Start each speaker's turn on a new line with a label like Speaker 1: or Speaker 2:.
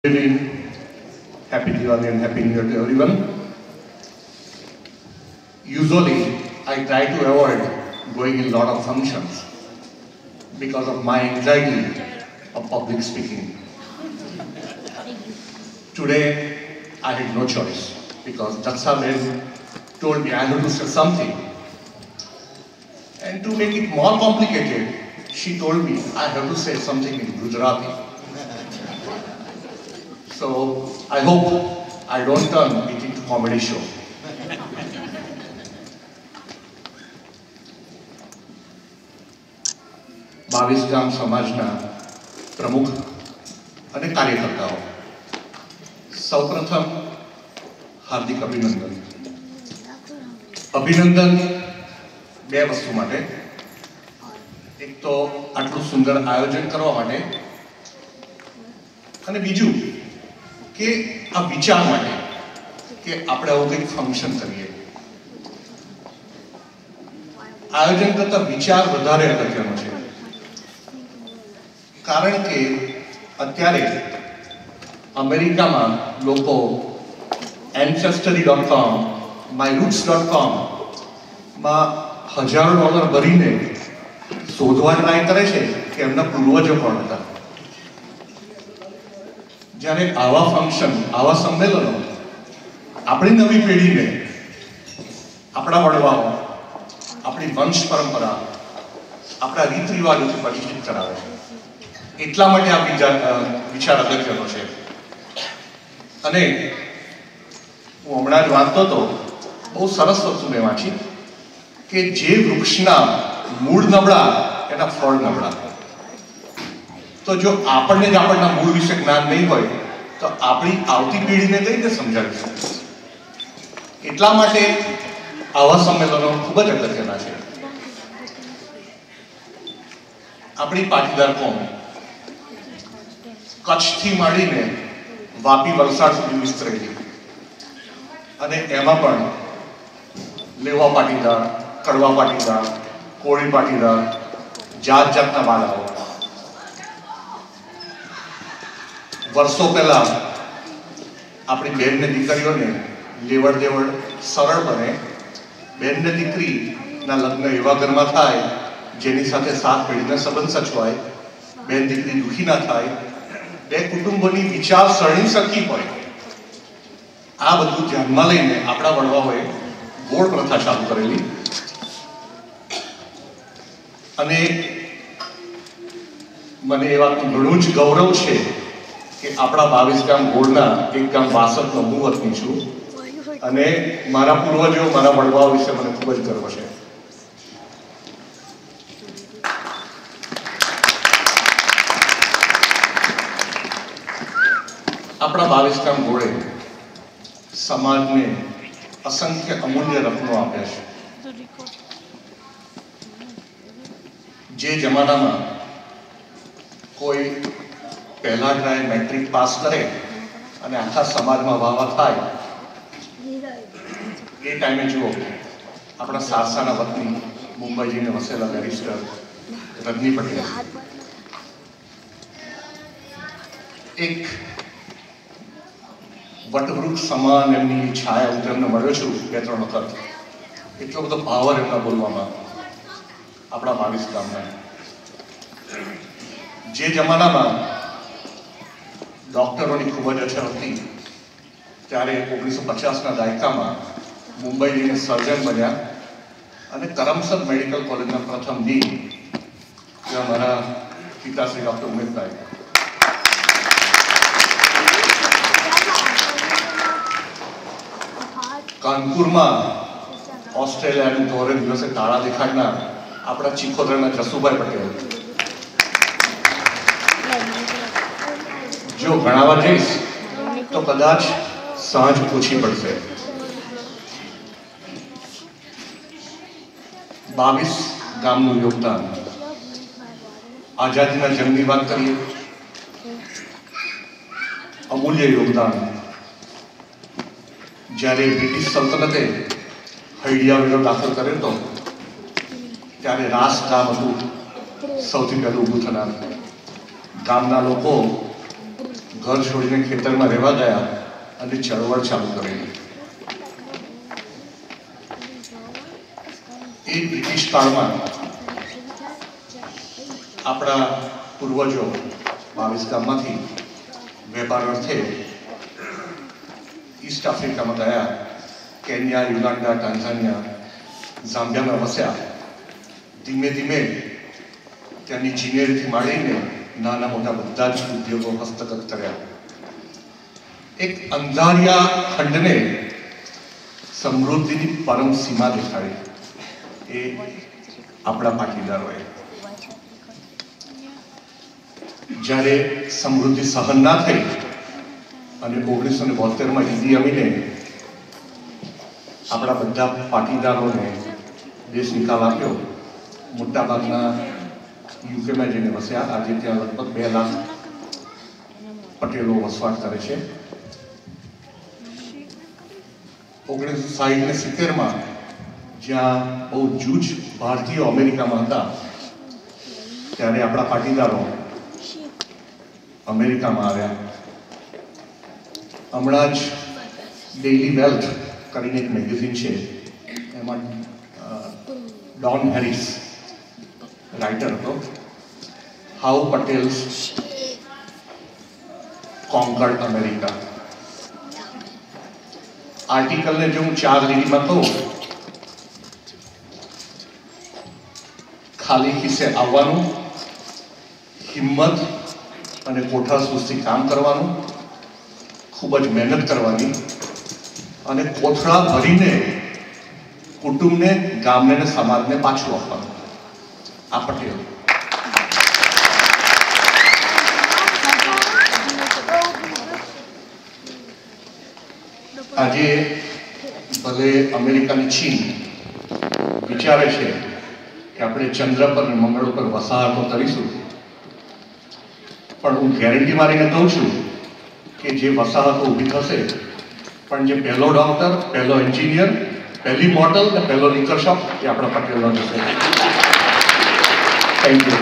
Speaker 1: Really happy Diwali and happy New Year to everyone. Usually, I try to avoid going in a lot of functions because of my anxiety of public speaking. Today, I had no choice because Daksa Ma'am told me I had to say something. And to make it more complicated, she told me I have to say something in Gujarati. So I hope I don't turn it into comedy show. બાવીસ ગામ સમાજના પ્રમુખ અને કાર્યકર્તાઓ સૌપ્રથમ હાર્દિક અભિનંદન. અભિનંદન બે વસ્તુ માટે. એક તો આટલું સુંદર આયોજન કરવા માટે અને બીજું કે આ વિચાર માટે કે આપણે આવું કંઈક ફંક્શન કરીએ. આયોજન કરતા વિચાર વધારે અગત્યનો છે, કારણ કે અત્યારે અમેરિકામાં લોકો ancestry.com, myroots.com માં $1000 ભરીને શોધવા ટ્રાય કરે છે કે એમના પૂર્વજો કોણ હતા. જ્યારે આવા ફંક્શન, આવા સંમેલનો આપણી નવી પેઢીને આપણા વડવાઓ, આપણી વંશ પરંપરા, આપણા રીત રિવાજોથી પરિચિત કરાવે છે. એટલા માટે આ વિચાર અગત્યનો છે. અને હું હમણાં જ વાંચતો હતો, બહુ સરસ વસ્તુ મેં વાંચી કે જે વૃક્ષના મૂળ નબળા એના ફળ નબળા. તો જો આપણને જ આપણના મૂળ વિશે જ્ઞાન નહીં હોય તો આપણી આવતી પેઢીને કઈ રીતે સમજાવીશું? એટલા માટે આવા સંમેલનો ખૂબ જ અગત્યના છે. આપણી પાટીદાર કોમ કચ્છથી માંડીને વાપી, વલસાડ સુધી વિસ્તરેલી, અને એમાં પણ લેવા પાટીદાર, કડવા પાટીદાર, કોળી પાટીદાર, જાત જાતના વાળાઓ. વર્ષો પહેલા આપણી બહેન ને દીકરીઓને લેવડ દેવડ સરળ બને, બહેન ને દીકરીના લગ્ન એવા ઘરમાં થાય જેની સાથે 7 પેઢીના સંબંધ સચવાય, બહેન દીકરી દુઃખી ના થાય, બે કુટુંબોની વિચારસરણી સરખી હોય. આ બધું ધ્યાનમાં લઈને આપણા વડવાઓએ ગોળ પ્રથા ચાલુ કરેલી. અને મને એ વાતનું ઘણું જ ગૌરવ છે કે આપણા 22 ગામ ગોળના એક ગામ વાસદનો હું વતની છું, અને મારા પૂર્વજો, મારા વડવાઓ વિશે મને ખૂબ જ ગર્વ છે. આપણા 22 ગામ ગોળે સમાજને અસંખ્ય અમૂલ્ય રત્નો આપ્યા છે. જે જમાનામાં કોઈ પહેલા ટ્રાય મેટ્રિક પાસ કરે અને આખા સમાજમાં વાવા થાય, એ ટાઈમે જુઓ આપણા સારસાના વતની મુંબઈ જઈને વસેલા બેરિસ્ટર રજની પટેલ એક વટવૃક્ષ સમાન એમની છાયા હું તેમને મળ્યો છું 2-3 વખત. એટલો બધો પાવર એમના બોલવામાં આપણા 22 ગામના. જે જમાનામાં ડૉક્ટરોની ખૂબ જ અછત હતી ત્યારે 1950ના દાયકામાં મુંબઈ જઈને સર્જન બન્યા અને કરમસદ મેડિકલ કોલેજના પ્રથમ ડીન ત્યાં મારા પિતાશ્રી ડૉક્ટર ઉમેશભાઈ. કાનપુરમાં ઓસ્ટ્રેલિયાનું ધોરે દિવસે તાળા દેખાડનાર આપણા ચીખોદરના જસુભાઈ પટેલ. જો ગણાવા જઈશ તો કદાચ સાંજ ઓછી પડશે. 22 ગામનું યોગદાન. આઝાદીના જંગની વાત કરીએ, અમૂલ્ય યોગદાન. જ્યારે બ્રિટિશ સલ્તનતે હૈડિયા વેરો દાખલ કર્યો હતો ત્યારે રાસ ગામ હતું સૌથી પહેલું ઊભું થનાર. ગામના લોકો ઘર છોડીને ખેતરમાં રહેવા ગયા અને ચળવળ ચાલુ કરેલી. એ બ્રિટિશ કાળમાં આપણા પૂર્વજો 22 ગામમાંથી વેપાર અર્થે ઈસ્ટ આફ્રિકામાં ગયા. કેન્યા, યુગાન્ડા, ટાન્ઝાનિયા, ઝામ્બિયામાં વસ્યા. ધીમે ધીમે ત્યાંની જીનેરીથી માંડીને નાના મોટા બધા જ ઉદ્યોગો હસ્તગત કર્યા. એક અંધારિયા ખંડને સમૃદ્ધિની પરમ સીમા દેખાડી એ આપણા પાટીદારોએ. જ્યારે સમૃદ્ધિ સહન ના થઈ અને 1972માં ઈદી અમીને આપણા બધા પાટીદારોને દેશ નિકાલ આપ્યો. મોટાભાગના યુકેમાં જઈને વસ્યા. આજે ત્યાં લગભગ 2 લાખ પટેલો વસવાટ કરે છે. 1960 ને 70માં જ્યાં બહુ જૂજ ભારતીયો અમેરિકામાં હતા ત્યારે આપણા પાટીદારો અમેરિકામાં આવ્યા. હમણાં જ ડેઇલી વેલ્થ કરીને એક મેગેઝિન છે, એમાં ડોન હેરિસ રાઇટર હતો. How Patels conquered America. આર્ટિકલને જો હું 4 લીટીમાં કહું, ખાલી ખિસ્સે આવવાનું, હિંમત અને કોઠાસૂઝથી કામ કરવાનું, ખૂબ જ મહેનત કરવાની અને કોથળા ભરીને કુટુંબને, ગામને અને સમાજને પાછું આપવાનું. આ પટેલ. આજે ભલે અમેરિકાની ચીન વિચારે છે કે આપણે ચંદ્ર પર અને મંગળ ઉપર વસાહતો કરીશું, પણ હું ગેરંટી મારીને કહું છું કે જે વસાહતો ઊભી થશે, પણ જે પહેલો ડોક્ટર, પહેલો એન્જિનિયર, પહેલી મોડલ અને પહેલો લિકર શોપ એ આપણા પટેલનો થશે. Thank you.